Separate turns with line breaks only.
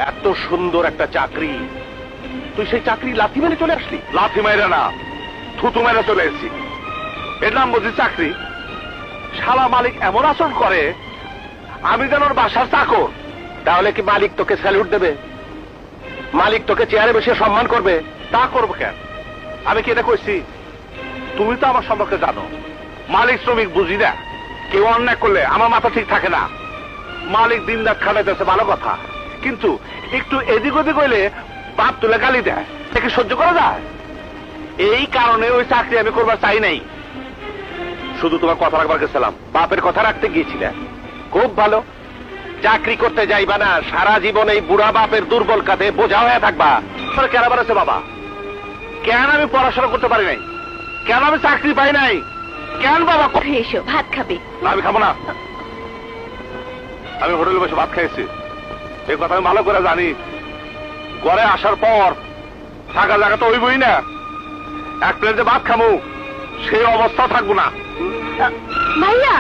এত সুন্দর একটা চাকরি, তুই সেই চাকরি লাথি মেরে চলে আসলি? লাথি মেরে না, থুতু মেরে চলে এসেছি। এর নাম বুঝি চাকরি? শালা মালিক এমন আচরণ করে আমি যেন ওর বাসার চাকর। তাহলে কি মালিক তোকে স্যালুট দেবে? মালিক তোকে চেয়ারে বসে সম্মান করবে? তা করবো কেন? আমি কি এটা কইছি? তুমি তো আমার সম্পর্কে জানো, মালিক শ্রমিক বুঝি না। কেউ অন্যায় করলে আমার মাথা ঠিক থাকে না। মালিক দিন রাত খাটাইতেছে ভালো কথা, কিন্তু একটু এদিক ওদিক হইলে বাপ তুলে গালি দেয়, একে সহ্য করা যায়? এই কারণে ওই চাকরি আমি করবার চাই নাই। শুধু তোমার কথা রাখবার গেছিলাম, বাপের কথা রাখতে গিয়েছিলে। খুব ভালো, চাকরি করতে যাইবা না, সারা জীবন এই বুড়া বাপের দুর্বল কাঁধে বোঝা হয়ে থাকবা। কেন বাড়াচ্ছে বাবা? কেন আমি পড়াশোনা করতে পারি নাই? কেন আমি চাকরি পাই নাই? কেন বাবা?
এসো ভাত খাবে।
না, আমি খাবো না। আমি হোটেলে বসে ভাত খাইছি, এই কথা আমি ভালো করে জানি। ঘরে আসার পর থাকা জায়গা তো হইবই না। এক প্লেটে ভাত খামু, সেই অবস্থা থাকবো না।
ভাইয়া